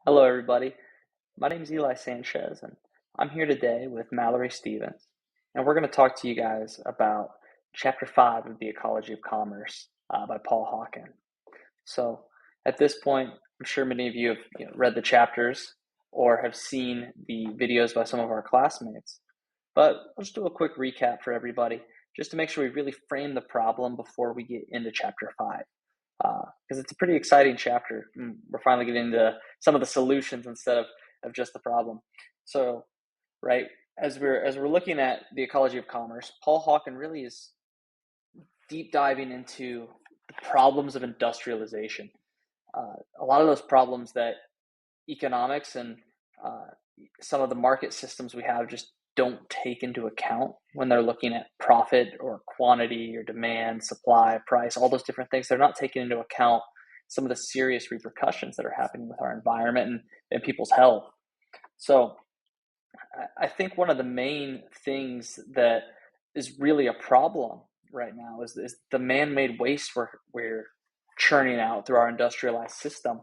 Hello, everybody. My name is Eli Sanchez, and I'm here today with Mallory Stevens, and we're going to talk to you guys about Chapter 5 of The Ecology of Commerce by Paul Hawken. So, at this point, I'm sure many of you have read the chapters or have seen the videos by some of our classmates, but I'll just do a quick recap for everybody just to make sure we really frame the problem before we get into Chapter 5. Because it's a pretty exciting chapter. We're finally getting into some of the solutions instead of just the problem. So, right, as we're looking at the ecology of commerce, Paul Hawken really is deep diving into the problems of industrialization. A lot of those problems that economics and uh, some of the market systems we have just don't take into account when they're looking at profit or quantity or demand, supply, price, all those different things. They're not taking into account some of the serious repercussions that are happening with our environment and people's health. So I think one of the main things that is really a problem right now is the man-made waste we're churning out through our industrialized system.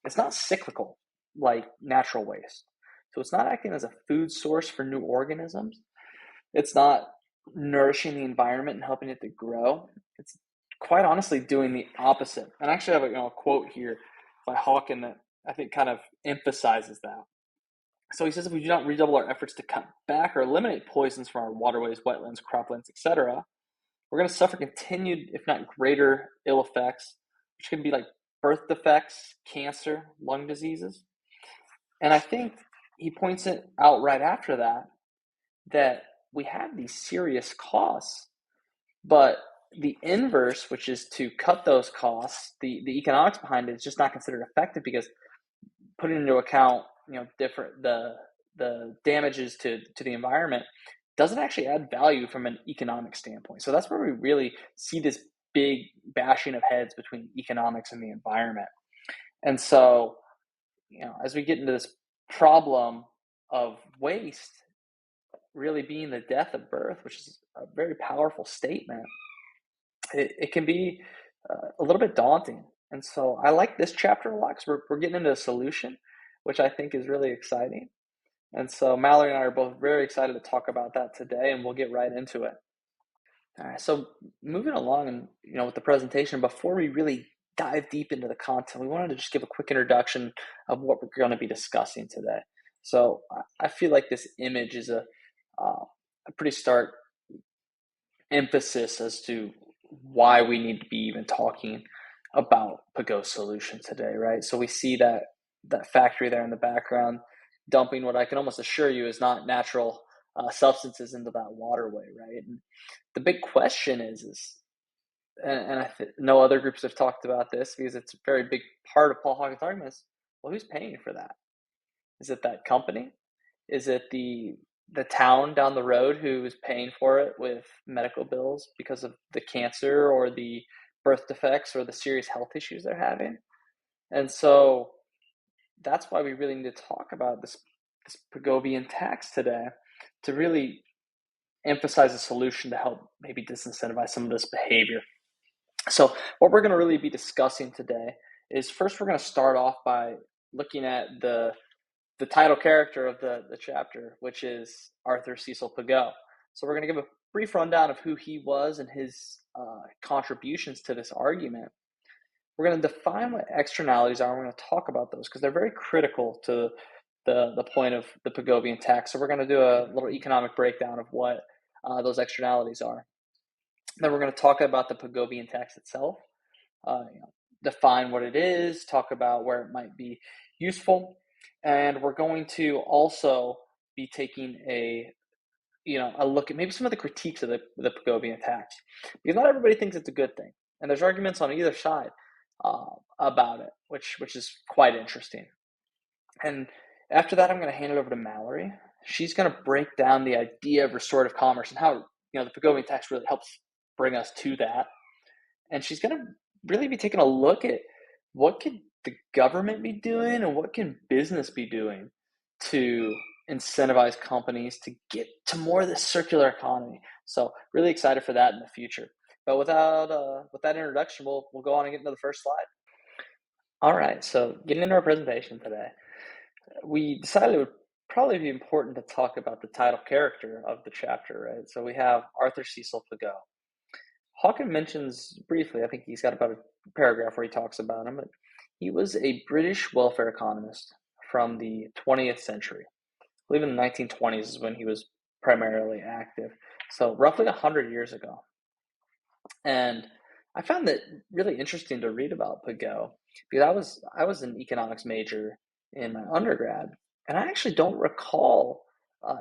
It's not cyclical like natural waste. So it's not acting as a food source for new organisms. It's not nourishing the environment and helping it to grow. It's quite honestly doing the opposite. And I actually have a quote here by Hawken that I think kind of emphasizes that. So he says, if we do not redouble our efforts to cut back or eliminate poisons from our waterways, wetlands, croplands, etc., we're going to suffer continued, if not greater, ill effects, which can be like birth defects, cancer, lung diseases. And I think he points it out right after that we have these serious costs, but the inverse, which is to cut those costs, the economics behind it is just not considered effective because putting into account different the damages to the environment doesn't actually add value from an economic standpoint. So that's where we really see this big bashing of heads between economics and the environment. And so, as we get into this problem of waste really being the death of birth, which is a very powerful statement, it can be a little bit daunting. And so I like this chapter a lot because we're getting into a solution, which I think is really exciting. And so Mallory and I are both very excited to talk about that today, and we'll get right into it. All right, so moving along and with the presentation, before we really dive deep into the content, we wanted to just give a quick introduction of what we're going to be discussing today. So I feel like this image is a pretty stark emphasis as to why we need to be even talking about Pigou solution today, right? So we see that factory there in the background dumping what I can almost assure you is not natural substances into that waterway, right? And the big question is and no other groups have talked about this because it's a very big part of Paul Hawken's argument is, well, who's paying for that? Is it that company? Is it the town down the road who is paying for it with medical bills because of the cancer or the birth defects or the serious health issues they're having? And so that's why we really need to talk about this Pigovian tax today to really emphasize a solution to help maybe disincentivize some of this behavior. So what we're going to really be discussing today is first we're going to start off by looking at the title character of the chapter, which is Arthur Cecil Pigou. So we're going to give a brief rundown of who he was and his contributions to this argument. We're going to define what externalities are, and we're going to talk about those because they're very critical to the point of the Pigovian tax. So we're going to do a little economic breakdown of what those externalities are. Then we're going to talk about the Pigovian tax itself, define what it is, talk about where it might be useful, and we're going to also be taking a look at maybe some of the critiques of the Pigovian tax, because not everybody thinks it's a good thing, and there's arguments on either side about it, which is quite interesting. And after that, I'm going to hand it over to Mallory. She's going to break down the idea of restorative commerce and how the Pigovian tax really helps bring us to that. And she's going to really be taking a look at what could the government be doing and what can business be doing to incentivize companies to get to more of this circular economy. So really excited for that in the future. But with that introduction, we'll go on and get into the first slide. All right, so getting into our presentation today. we decided it would probably be important to talk about the title character of the chapter, right? So we have Arthur Cecil Pigou. Hawken mentions briefly, I think he's got about a paragraph where he talks about him, but he was a British welfare economist from the 20th century. I believe in the 1920s is when he was primarily active. So roughly 100 years ago. And I found that really interesting to read about Pigou because I was an economics major in my undergrad, and I actually don't recall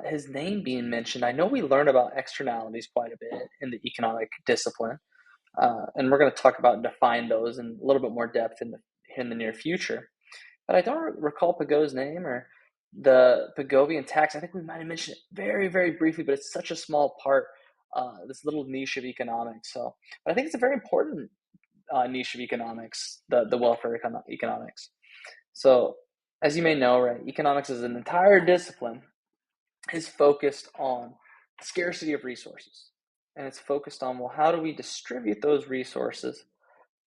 his name being mentioned. I know we learn about externalities quite a bit in the economic discipline, and we're going to talk about and define those in a little bit more depth in the near future. But I don't recall Pigou's name or the Pigovian tax. I think we might have mentioned it very, very briefly, but it's such a small part, this little niche of economics. So, but I think it's a very important niche of economics, the welfare economics. So, as you may know, right, economics is an entire discipline is focused on scarcity of resources, and it's focused on, well, how do we distribute those resources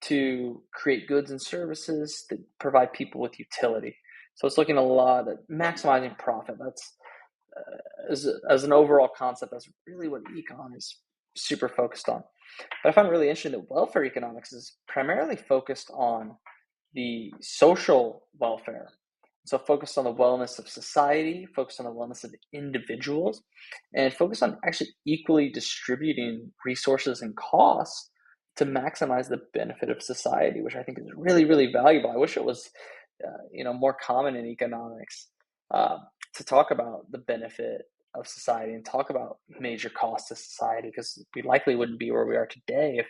to create goods and services that provide people with utility. So it's looking a lot at maximizing profit. That's as an overall concept, that's really what econ is super focused on. But I find it really interesting that welfare economics is primarily focused on the social welfare. So focused on the wellness of society, focused on the wellness of individuals, and focused on actually equally distributing resources and costs to maximize the benefit of society, which I think is really, really valuable. I wish it was, more common in economics uh, to talk about the benefit of society and talk about major costs to society, because we likely wouldn't be where we are today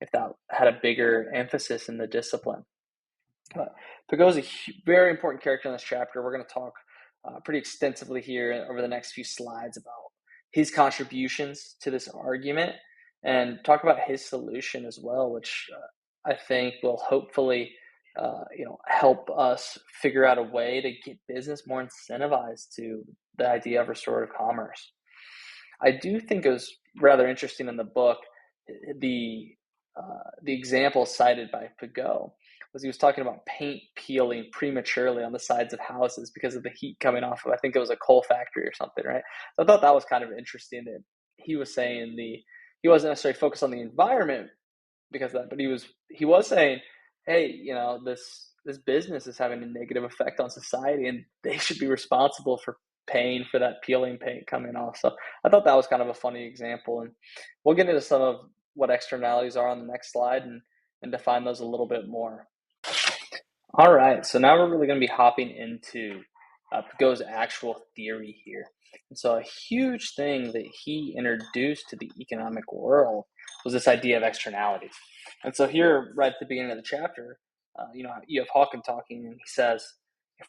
if that had a bigger emphasis in the discipline. But Pigou is a very important character in this chapter. We're going to talk pretty extensively here over the next few slides about his contributions to this argument and talk about his solution as well, which I think will hopefully help us figure out a way to get business more incentivized to the idea of restorative commerce. I do think it was rather interesting in the book the the example cited by Pigou was he was talking about paint peeling prematurely on the sides of houses because of the heat coming off of, I think it was a coal factory or something, right? So I thought that was kind of interesting that he was saying he wasn't necessarily focused on the environment because of that, but he was saying, hey, this business is having a negative effect on society, and they should be responsible for paying for that peeling paint coming off. So I thought that was kind of a funny example, and we'll get into some of what externalities are on the next slide and define those a little bit more. All right, so now we're really going to be hopping into Pigou's actual theory here. And so a huge thing that he introduced to the economic world was this idea of externalities. And so here, right at the beginning of the chapter, you have Hawken talking, and he says,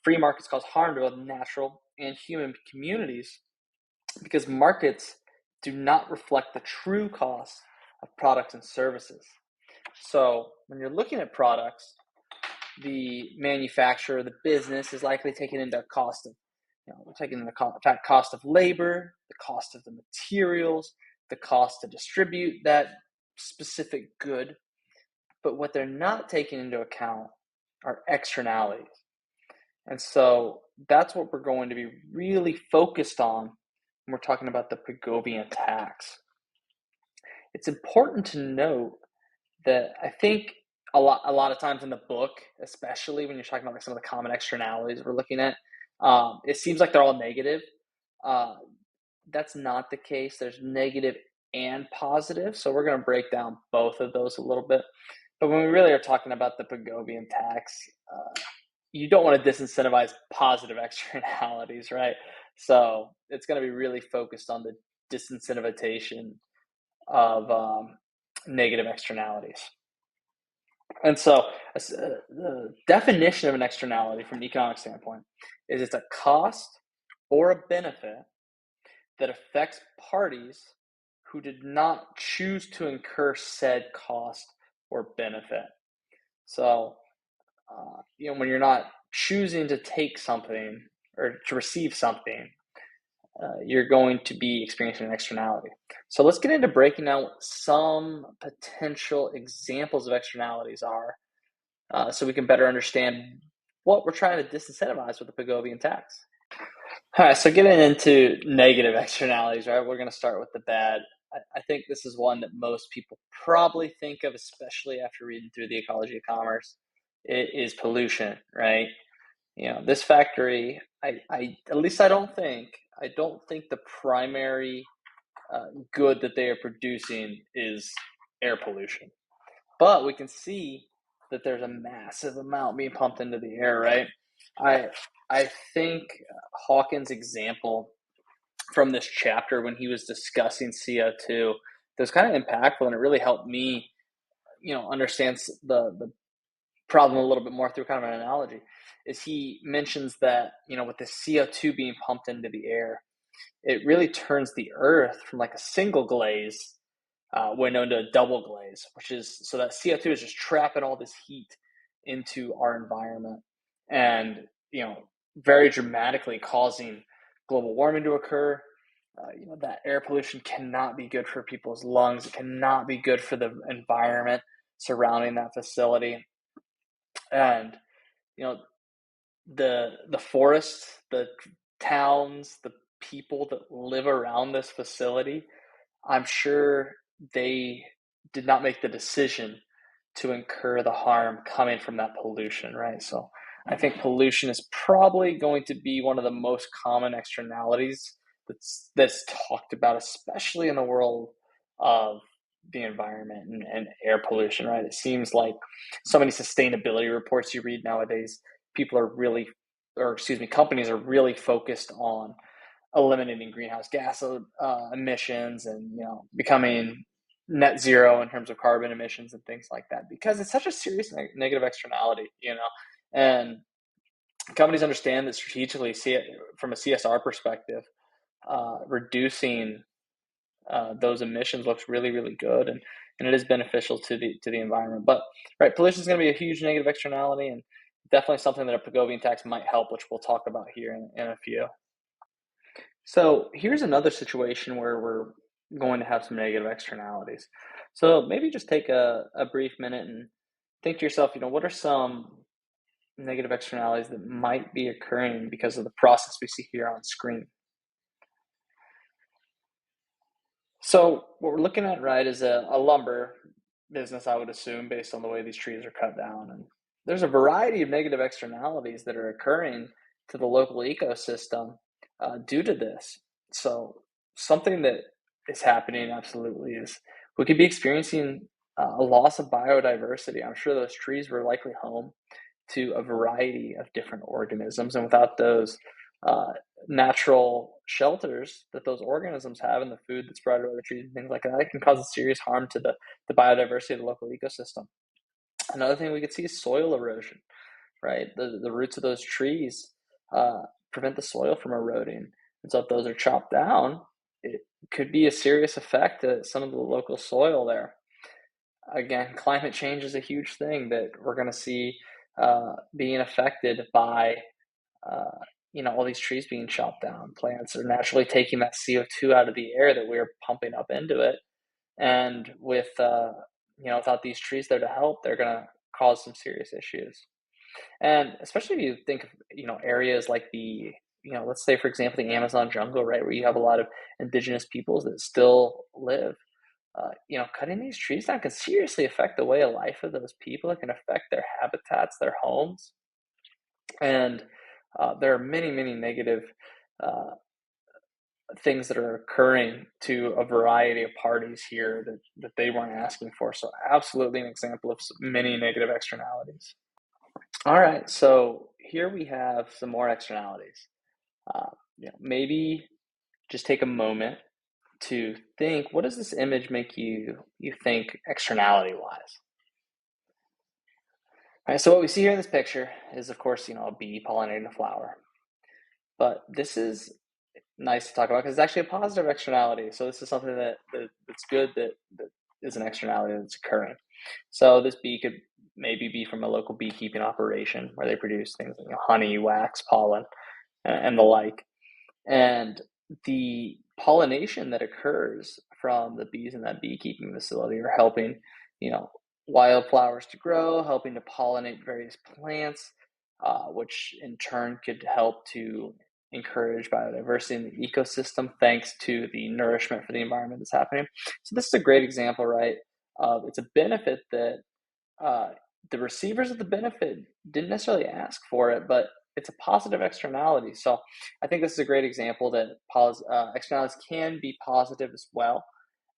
free markets cause harm to both natural and human communities because markets do not reflect the true cost of products and services. So when you're looking at products, the manufacturer, the business is likely taking into cost of, taking into cost of labor, the cost of the materials, the cost to distribute that specific good. But what they're not taking into account are externalities. And so that's what we're going to be really focused on when we're talking about the Pigovian tax. It's important to note that I think a lot of times in the book, especially when you're talking about like some of the common externalities we're looking at, it seems like they're all negative. That's not the case. There's negative and positive. So we're going to break down both of those a little bit. But when we really are talking about the Pigovian tax, you don't want to disincentivize positive externalities, right? So it's going to be really focused on the disincentivization of negative externalities. And so the definition of an externality from an economic standpoint is it's a cost or a benefit that affects parties who did not choose to incur said cost or benefit. So, when you're not choosing to take something or to receive something, you're going to be experiencing an externality. So let's get into breaking down what some potential examples of externalities are, so we can better understand what we're trying to disincentivize with the Pigovian tax. All right, so getting into negative externalities, right? We're going to start with the bad. I think this is one that most people probably think of, especially after reading through the ecology of commerce. It is pollution, right? This factory, at least I don't think the primary good that they are producing is air pollution. But we can see that there's a massive amount being pumped into the air, right? I think Hawkins' example from this chapter when he was discussing CO2 that was kind of impactful, and it really helped me, understand the problem a little bit more through kind of an analogy. Is he mentions that with the CO2 being pumped into the air, it really turns the earth from like a single glaze window into a double glaze, which is so that CO2 is just trapping all this heat into our environment and, very dramatically causing global warming to occur. That air pollution cannot be good for people's lungs. It cannot be good for the environment surrounding that facility. And, you know, the forests, the towns, the people that live around this facility, I'm sure they did not make the decision to incur the harm coming from that pollution, right? So I think pollution is probably going to be one of the most common externalities that's talked about, especially in the world of the environment and air pollution, right? It seems like so many sustainability reports you read nowadays, companies are really focused on eliminating greenhouse gas emissions and becoming net zero in terms of carbon emissions and things like that, because it's such a serious negative externality, and companies understand that strategically, see it from a CSR perspective, reducing those emissions looks really, really good, and it is beneficial to the environment. But right, pollution is going to be a huge negative externality, and definitely something that a Pigovian tax might help, which we'll talk about here in a few. So here's another situation where we're going to have some negative externalities. So maybe just take a brief minute and think to yourself, what are some negative externalities that might be occurring because of the process we see here on screen? So what we're looking at, right, is a lumber business, I would assume, based on the way these trees are cut down. And there's a variety of negative externalities that are occurring to the local ecosystem due to this. So something that is happening absolutely is we could be experiencing a loss of biodiversity. I'm sure those trees were likely home to a variety of different organisms, and without those natural shelters that those organisms have and the food that's provided by the trees and things like that, it can cause a serious harm to the biodiversity of the local ecosystem. Another thing we could see is soil erosion, right? The roots of those trees prevent the soil from eroding. And so if those are chopped down, it could be a serious effect to some of the local soil there. Again, climate change is a huge thing that we're going to see being affected by all these trees being chopped down. Plants are naturally taking that CO2 out of the air that we're pumping up into it, and without these trees there to help, they're going to cause some serious issues. And especially if you think of areas like let's say, for example, the Amazon jungle, right, where you have a lot of indigenous peoples that still live. Cutting these trees down can seriously affect the way of life of those people. It can affect their habitats, their homes, and there are many, many negative things that are occurring to a variety of parties here that they weren't asking for. So absolutely an example of many negative externalities. All right, so here we have some more externalities. Maybe just take a moment to think, what does this image make you think externality wise? All right, so what we see here in this picture is, of course, a bee pollinating a flower. But this is nice to talk about because it's actually a positive externality. So this is something that's good that is an externality that's occurring. So this bee could maybe be from a local beekeeping operation where they produce things like honey, wax, pollen, and the like. And the pollination that occurs from the bees in that beekeeping facility are helping, wildflowers to grow, helping to pollinate various plants, which in turn could help to encourage biodiversity in the ecosystem thanks to the nourishment for the environment that's happening. So this is a great example, right? It's a benefit that uh, the receivers of the benefit didn't necessarily ask for it, but it's a positive externality. So I think this is a great example that externalities can be positive as well.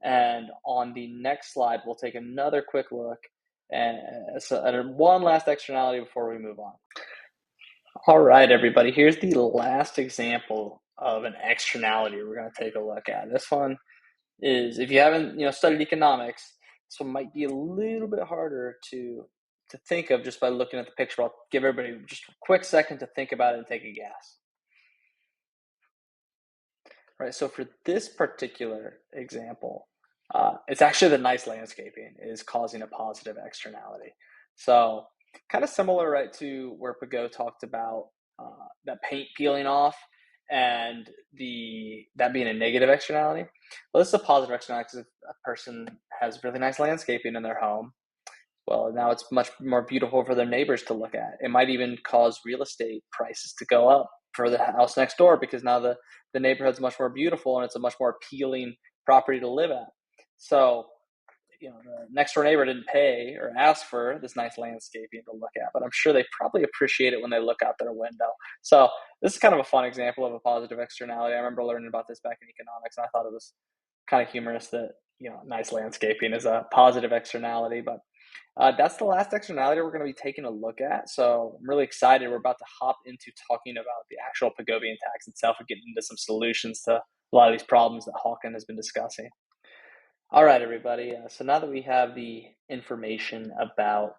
And on the next slide, we'll take another quick look and one last externality before we move on. All right, everybody, here's the last example of an externality we're going to take a look at. This one is, if you haven't studied economics, this one might be a little bit harder to think of just by looking at the picture. I'll give everybody just a quick second to think about it and take a guess. Right, so for this particular example, it's actually the nice landscaping is causing a positive externality. So kind of similar, right, to where Pigou talked about that paint peeling off and that being a negative externality. Well, this is a positive externality because if a person has really nice landscaping in their home, well, now it's much more beautiful for their neighbors to look at. It might even cause real estate prices to go up for the house next door because now the neighborhood's much more beautiful and it's a much more appealing property to live at. So, the next door neighbor didn't pay or ask for this nice landscaping to look at, but I'm sure they probably appreciate it when they look out their window. So this is kind of a fun example of a positive externality. I remember learning about this back in economics, and I thought it was kind of humorous that, nice landscaping is a positive externality, but that's the last externality we're going to be taking a look at. So I'm really excited. We're about to hop into talking about the actual Pigovian tax itself and getting into some solutions to a lot of these problems that Hawken has been discussing. All right, everybody. So now that we have the information about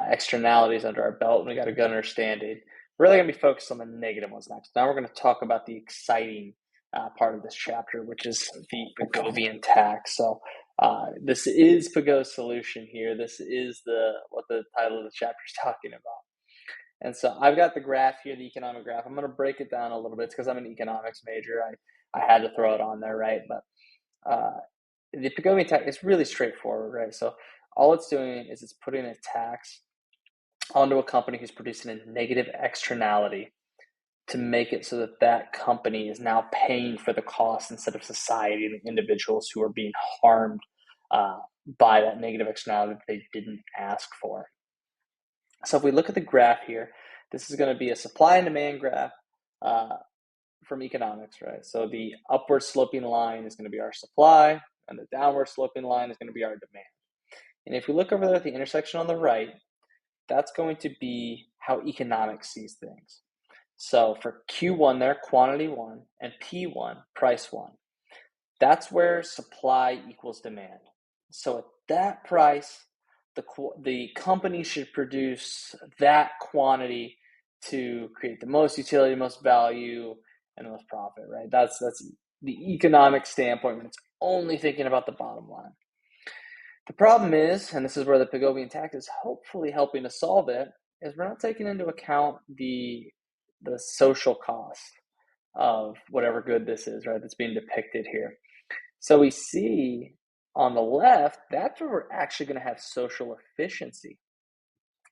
externalities under our belt and we got a good understanding, we're really going to be focused on the negative ones next. Now we're going to talk about the exciting part of this chapter, which is the Pigovian tax. So this is Pigou's solution here. This is what the title of the chapter is talking about. And so I've got the graph here, the economic graph. I'm going to break it down a little bit because I'm an economics major. I had to throw it on there, right? But the Pigovian tax is really straightforward, right? So all it's doing is it's putting a tax onto a company who's producing a negative externality to make it so that that company is now paying for the cost instead of society and the individuals who are being harmed by that negative externality that they didn't ask for. So if we look at the graph here, this is going to be a supply and demand graph from economics, right? So the upward sloping line is going to be our supply, and the downward sloping line is going to be our demand. And if we look over there at the intersection on the right, that's going to be how economics sees things. So for Q1 there, quantity 1, and P1, price 1, that's where supply equals demand. So at that price, the company should produce that quantity to create the most utility, most value, and the most profit, right? That's the economic standpoint when it's only thinking about the bottom line. The problem is, and this is where the Pigovian tax is hopefully helping to solve it, is we're not taking into account the social cost of whatever good this is, right? That's being depicted here. So we see on the left, that's where we're actually going to have social efficiency.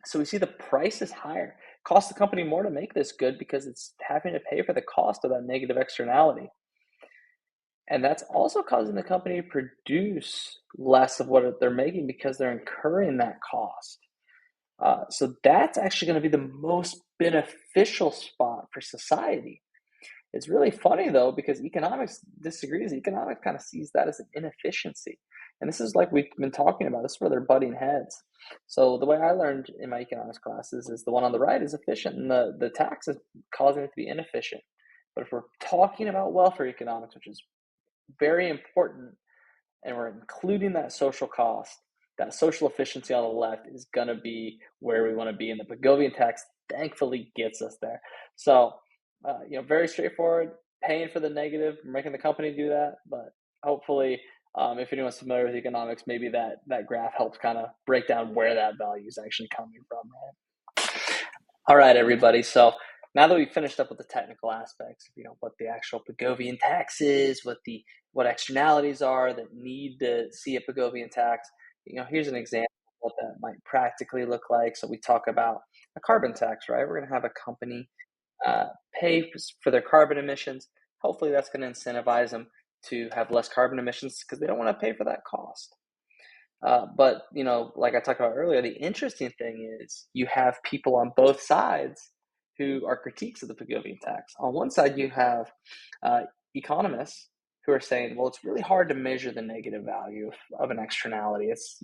So we see the price is higher. It costs the company more to make this good because it's having to pay for the cost of that negative externality. And that's also causing the company to produce less of what they're making because they're incurring that cost. So that's actually going to be the most beneficial spot for society. It's really funny, though, because economics disagrees. Economics kind of sees that as an inefficiency. And this is like we've been talking about. This is where they're butting heads. So the way I learned in my economics classes is the one on the right is efficient, and the tax is causing it to be inefficient. But if we're talking about welfare economics, which is very important, and we're including that social cost, that social efficiency on the left is going to be where we want to be. And the Pigovian tax thankfully gets us there. So, very straightforward, paying for the negative, making the company do that. But hopefully, if anyone's familiar with economics, maybe that graph helps kind of break down where that value is actually coming from, right? All right, everybody. So now that we've finished up with the technical aspects of what the actual Pigovian tax is, what externalities are that need to see a Pigovian tax, here's an example what that might practically look like. So we talk about a carbon tax, right? We're going to have a company uh, pay for their carbon emissions. Hopefully, that's going to incentivize them to have less carbon emissions because they don't want to pay for that cost. But like I talked about earlier, the interesting thing is you have people on both sides who are critiques of the Pagovian tax. On one side, you have uh, economists who are saying, well, it's really hard to measure the negative value of an externality. It's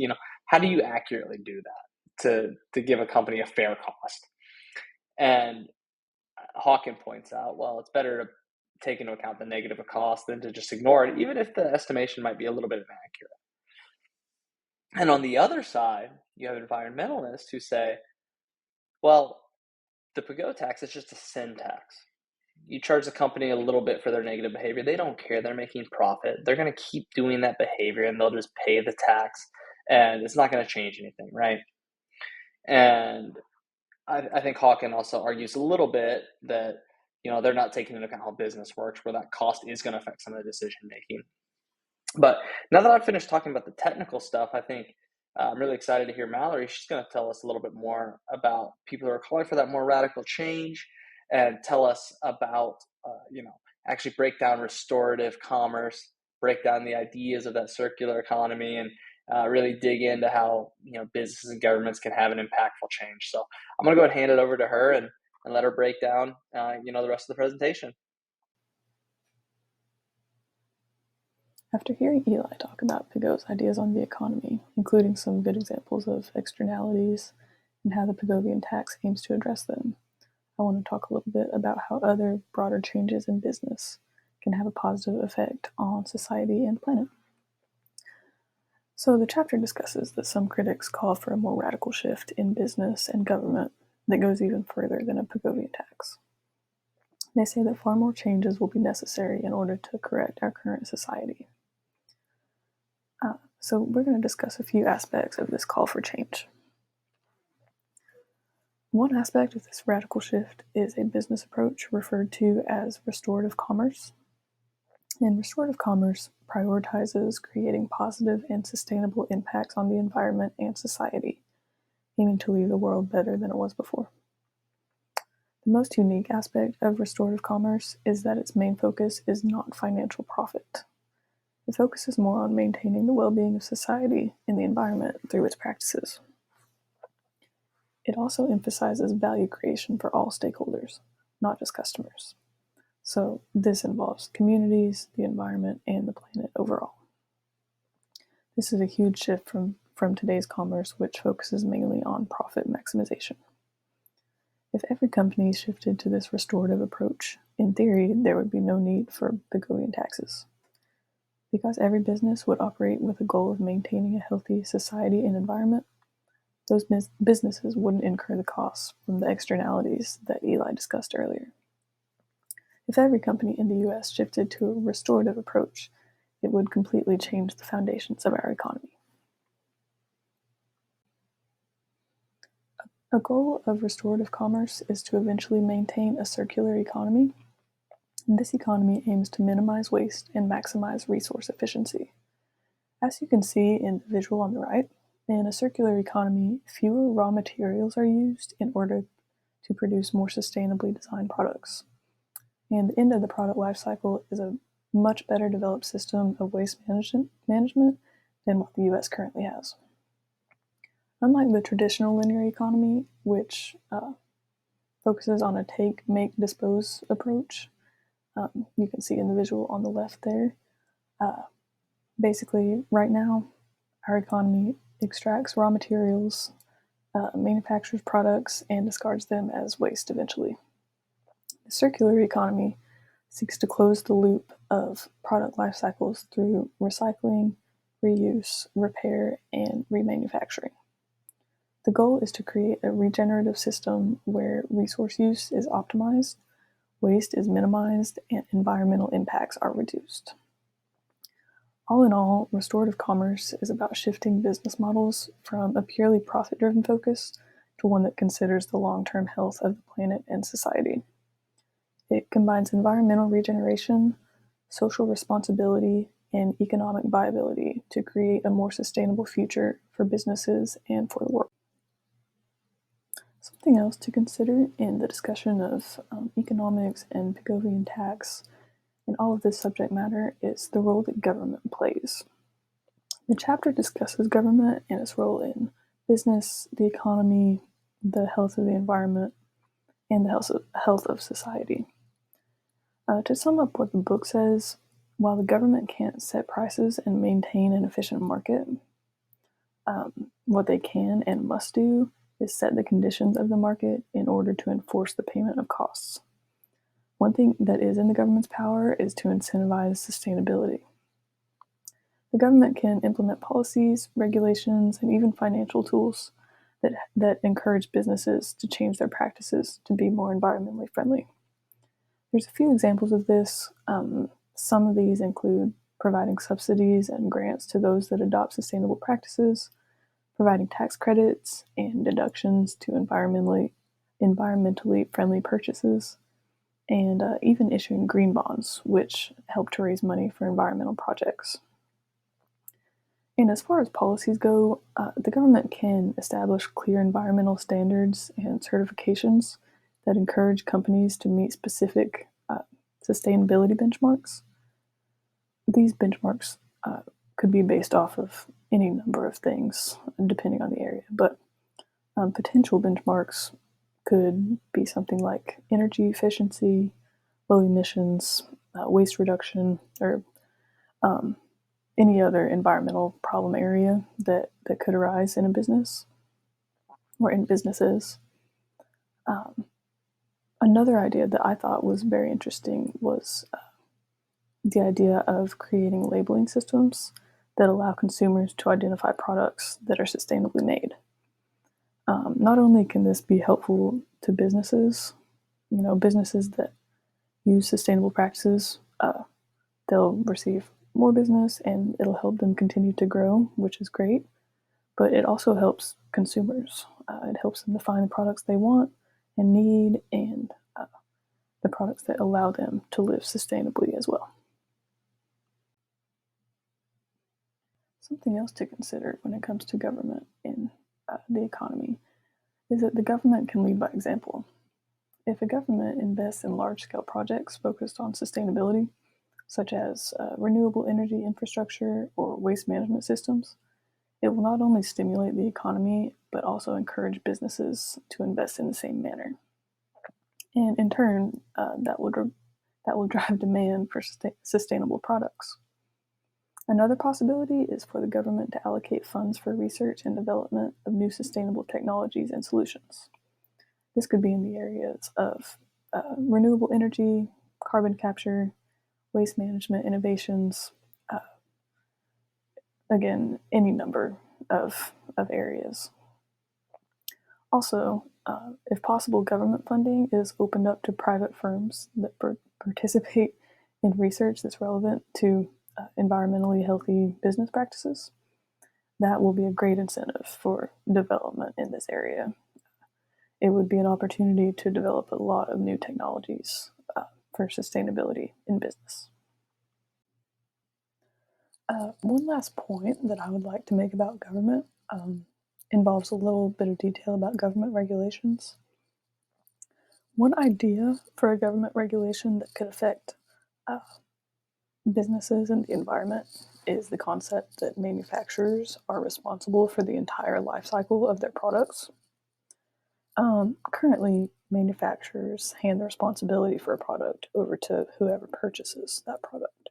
how do you accurately do that to give a company a fair cost? And Hawken points out, well, it's better to take into account the negative cost than to just ignore it, even if the estimation might be a little bit inaccurate. And on the other side, you have environmentalists who say, well, the Pigou tax is just a sin tax. You charge the company a little bit for their negative behavior. They don't care. They're making profit. They're going to keep doing that behavior and they'll just pay the tax and it's not going to change anything, right? And I think Hawken also argues a little bit that, they're not taking into account how business works, where that cost is going to affect some of the decision making. But now that I've finished talking about the technical stuff, I think I'm really excited to hear Mallory. She's going to tell us a little bit more about people who are calling for that more radical change and tell us about, actually break down restorative commerce, break down the ideas of that circular economy, and really dig into how, businesses and governments can have an impactful change. So I'm going to go ahead and hand it over to her and let her break down, the rest of the presentation. After hearing Eli talk about Pigou's ideas on the economy, including some good examples of externalities and how the Pigovian tax aims to address them, I want to talk a little bit about how other broader changes in business can have a positive effect on society and the planet. So the chapter discusses that some critics call for a more radical shift in business and government that goes even further than a Pigovian tax. They say that far more changes will be necessary in order to correct our current society. So we're going to discuss a few aspects of this call for change. One aspect of this radical shift is a business approach referred to as restorative commerce. And restorative commerce prioritizes creating positive and sustainable impacts on the environment and society, aiming to leave the world better than it was before. The most unique aspect of restorative commerce is that its main focus is not financial profit. The focus is more on maintaining the well-being of society and the environment through its practices. It also emphasizes value creation for all stakeholders, not just customers. So this involves communities, the environment, and the planet overall. This is a huge shift from today's commerce, which focuses mainly on profit maximization. If every company shifted to this restorative approach, in theory, there would be no need for Pigovian taxes. Because every business would operate with a goal of maintaining a healthy society and environment, those businesses wouldn't incur the costs from the externalities that Eli discussed earlier. If every company in the US shifted to a restorative approach, it would completely change the foundations of our economy. A goal of restorative commerce is to eventually maintain a circular economy. This economy aims to minimize waste and maximize resource efficiency. As you can see in the visual on the right, in a circular economy, fewer raw materials are used in order to produce more sustainably designed products. And the end of the product life cycle is a much better developed system of waste management than what the US currently has. Unlike the traditional linear economy, which focuses on a take, make, dispose approach, you can see in the visual on the left there, basically right now, our economy extracts raw materials, manufactures products, and discards them as waste eventually. The circular economy seeks to close the loop of product life cycles through recycling, reuse, repair, and remanufacturing. The goal is to create a regenerative system where resource use is optimized, waste is minimized, and environmental impacts are reduced. All in all, restorative commerce is about shifting business models from a purely profit-driven focus to one that considers the long-term health of the planet and society. It combines environmental regeneration, social responsibility, and economic viability to create a more sustainable future for businesses and for the world. Something else to consider in the discussion of economics and Pigovian tax and all of this subject matter is the role that government plays. The chapter discusses government and its role in business, the economy, the health of the environment, and the health of society. To sum up what the book says, while the government can't set prices and maintain an efficient market, what they can and must do is set the conditions of the market in order to enforce the payment of costs. One thing that is in the government's power is to incentivize sustainability. The government can implement policies, regulations, and even financial tools that encourage businesses to change their practices to be more environmentally friendly. There's a few examples of this. Some of these include providing subsidies and grants to those that adopt sustainable practices, providing tax credits and deductions to environmentally friendly purchases, and even issuing green bonds, which help to raise money for environmental projects. And as far as policies go, the government can establish clear environmental standards and certifications that encourage companies to meet specific sustainability benchmarks. These benchmarks could be based off of any number of things, depending on the area, but potential benchmarks could be something like energy efficiency, low emissions, waste reduction, or any other environmental problem area that could arise in a business or in businesses. Another idea that I thought was very interesting was the idea of creating labeling systems that allow consumers to identify products that are sustainably made. Not only can this be helpful to businesses, businesses that use sustainable practices, they'll receive more business and it'll help them continue to grow, which is great. But it also helps consumers. It helps them to find the products they want and need and the products that allow them to live sustainably as well. Something else to consider when it comes to government in the economy is that the government can lead by example. If a government invests in large-scale projects focused on sustainability, such as renewable energy infrastructure or waste management systems, it will not only stimulate the economy, but also encourage businesses to invest in the same manner. And in turn, that will drive demand for sustainable products. Another possibility is for the government to allocate funds for research and development of new sustainable technologies and solutions. This could be in the areas of renewable energy, carbon capture, waste management innovations, again, any number of areas. Also, if possible, government funding is opened up to private firms that participate in research that's relevant to environmentally healthy business practices. That will be a great incentive for development in this area. It would be an opportunity to develop a lot of new technologies for sustainability in business. One last point that I would like to make about government involves a little bit of detail about government regulations. One idea for a government regulation that could affect businesses and the environment is the concept that manufacturers are responsible for the entire life cycle of their products. Currently, manufacturers hand the responsibility for a product over to whoever purchases that product.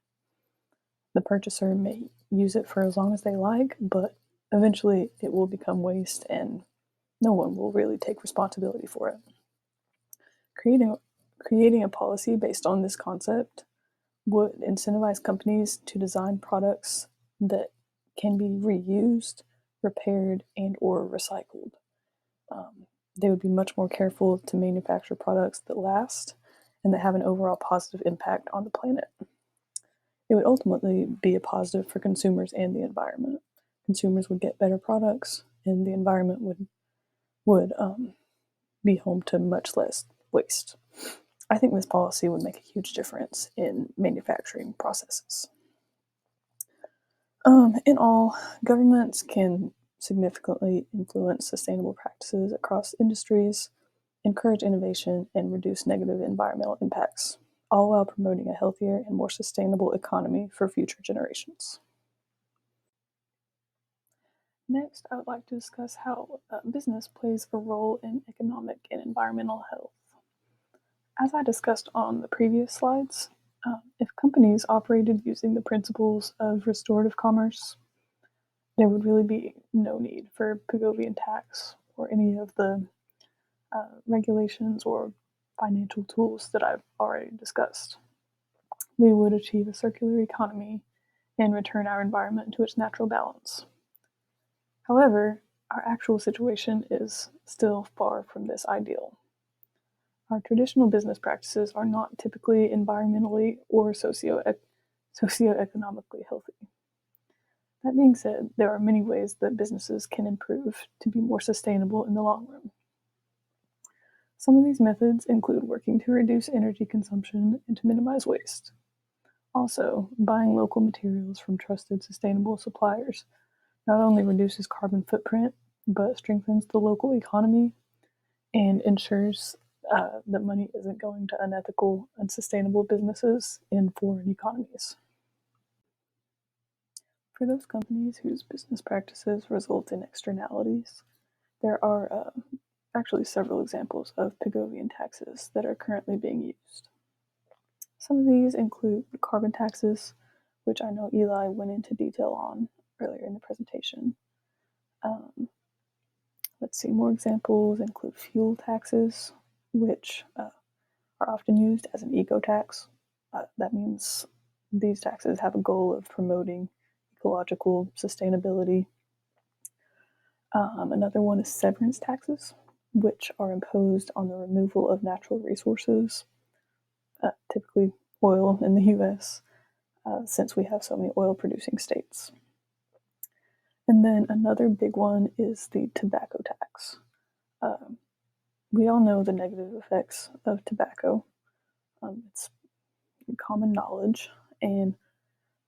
The purchaser may use it for as long as they like, but eventually it will become waste and no one will really take responsibility for it. Creating a policy based on this concept would incentivize companies to design products that can be reused, repaired, and or recycled. They would be much more careful to manufacture products that last and that have an overall positive impact on the planet. It would ultimately be a positive for consumers and the environment. Consumers would get better products, and the environment would be home to much less waste. I think this policy would make a huge difference in manufacturing processes. In all, governments can significantly influence sustainable practices across industries, encourage innovation, and reduce negative environmental impacts, all while promoting a healthier and more sustainable economy for future generations. Next, I would like to discuss how business plays a role in economic and environmental health. As I discussed on the previous slides, if companies operated using the principles of restorative commerce, there would really be no need for Pigovian tax or any of the regulations or financial tools that I've already discussed. We would achieve a circular economy and return our environment to its natural balance. However, our actual situation is still far from this ideal. Our traditional business practices are not typically environmentally or socioeconomically healthy. That being said, there are many ways that businesses can improve to be more sustainable in the long run. Some of these methods include working to reduce energy consumption and to minimize waste. Also, buying local materials from trusted sustainable suppliers not only reduces carbon footprint, but strengthens the local economy and ensures that money isn't going to unethical, unsustainable businesses in foreign economies. For those companies whose business practices result in externalities, there are actually several examples of Pigovian taxes that are currently being used. Some of these include carbon taxes, which I know Eli went into detail on earlier in the presentation. Let's see, more examples include fuel taxes, which are often used as an eco tax. That means these taxes have a goal of promoting ecological sustainability. Another one is severance taxes, which are imposed on the removal of natural resources, typically oil in the US, since we have so many oil producing states. And then another big one is the tobacco tax. We all know the negative effects of tobacco. It's common knowledge, and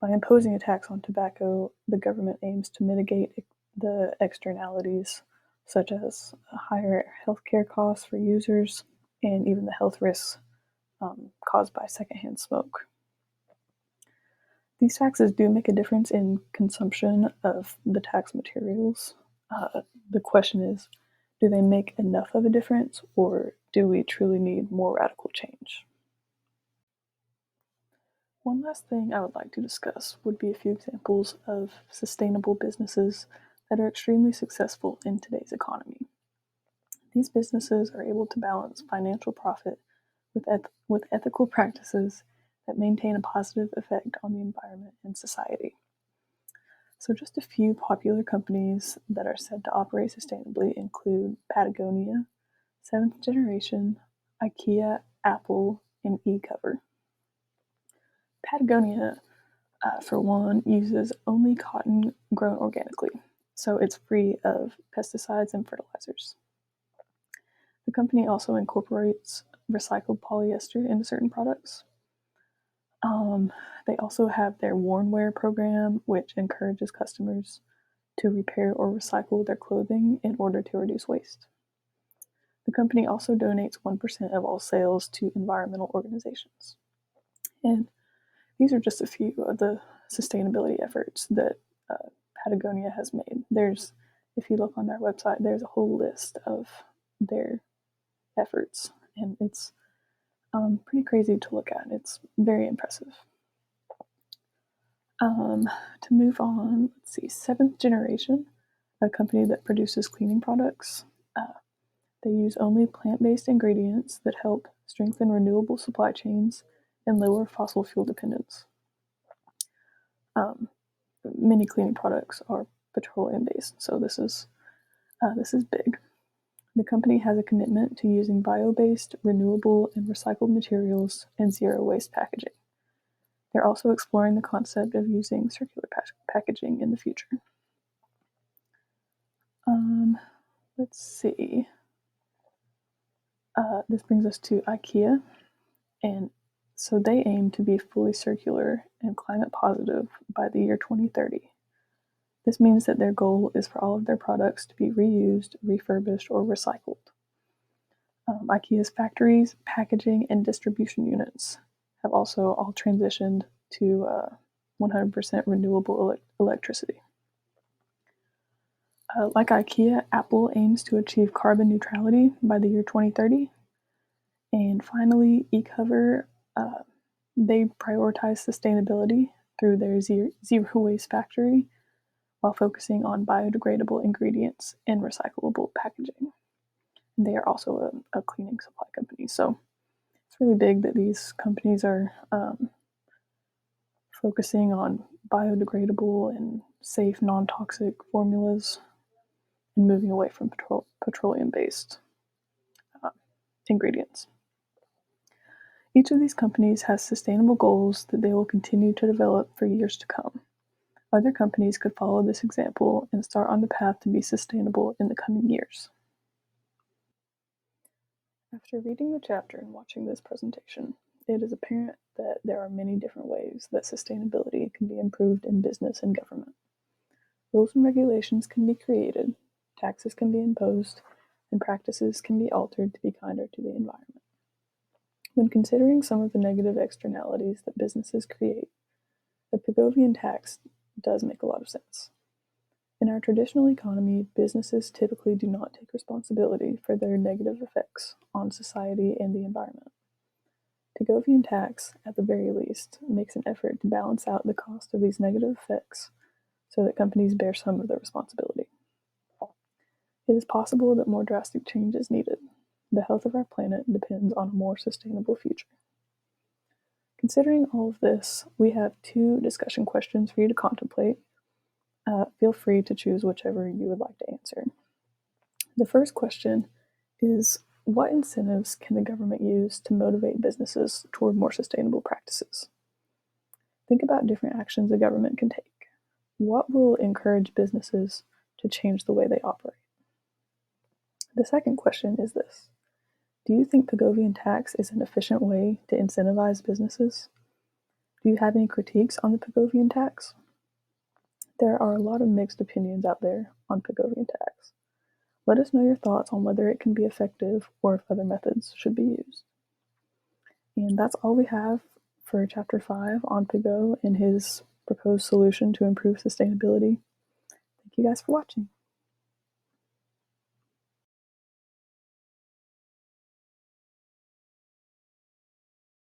by imposing a tax on tobacco, the government aims to mitigate the externalities, such as higher healthcare costs for users and even the health risks caused by secondhand smoke. These taxes do make a difference in consumption of the tax materials. The question is, do they make enough of a difference, or do we truly need more radical change? One last thing I would like to discuss would be a few examples of sustainable businesses that are extremely successful in today's economy. These businesses are able to balance financial profit with ethical practices that maintain a positive effect on the environment and society. So, just a few popular companies that are said to operate sustainably include Patagonia, Seventh Generation, IKEA, Apple, and eCover. Patagonia, for one, uses only cotton grown organically, so it's free of pesticides and fertilizers. The company also incorporates recycled polyester into certain products. They also have their Worn Wear program, which encourages customers to repair or recycle their clothing in order to reduce waste. The company also donates 1% of all sales to environmental organizations. And these are just a few of the sustainability efforts that Patagonia has made. If you look on their website, there's a whole list of their efforts, and it's pretty crazy to look at. It's very impressive. To move on, let's see, Seventh Generation, a company that produces cleaning products. They use only plant-based ingredients that help strengthen renewable supply chains and lower fossil fuel dependence. Many cleaning products are petroleum-based, so this is big. The company has a commitment to using bio-based, renewable, and recycled materials and zero-waste packaging. They're also exploring the concept of using circular packaging in the future. Let's see. This brings us to IKEA, and so they aim to be fully circular and climate positive by the year 2030. This means that their goal is for all of their products to be reused, refurbished, or recycled. IKEA's factories, packaging, and distribution units have also all transitioned to 100% renewable electricity. Like IKEA, Apple aims to achieve carbon neutrality by the year 2030. And finally, eCover, they prioritize sustainability through their zero waste factory while focusing on biodegradable ingredients and recyclable packaging. They are also a cleaning supply company. So it's really big that these companies are focusing on biodegradable and safe, non-toxic formulas and moving away from petroleum-based ingredients. Each of these companies has sustainable goals that they will continue to develop for years to come. Other companies could follow this example and start on the path to be sustainable in the coming years. After reading the chapter and watching this presentation, it is apparent that there are many different ways that sustainability can be improved in business and government. Rules and regulations can be created, taxes can be imposed, and practices can be altered to be kinder to the environment. When considering some of the negative externalities that businesses create, the Pigovian tax does make a lot of sense. In our traditional economy, businesses typically do not take responsibility for their negative effects on society and the environment. Pigovian tax, at the very least, makes an effort to balance out the cost of these negative effects so that companies bear some of the responsibility. It is possible that more drastic change is needed. The health of our planet depends on a more sustainable future. Considering all of this, we have 2 discussion questions for you to contemplate. Feel free to choose whichever you would like to answer. The first question is, what incentives can the government use to motivate businesses toward more sustainable practices? Think about different actions the government can take. What will encourage businesses to change the way they operate? The second question is this: do you think Pigovian tax is an efficient way to incentivize businesses? Do you have any critiques on the Pigovian tax? There are a lot of mixed opinions out there on Pigovian tax. Let us know your thoughts on whether it can be effective or if other methods should be used. And that's all we have for Chapter 5 on Pigou and his proposed solution to improve sustainability. Thank you guys for watching.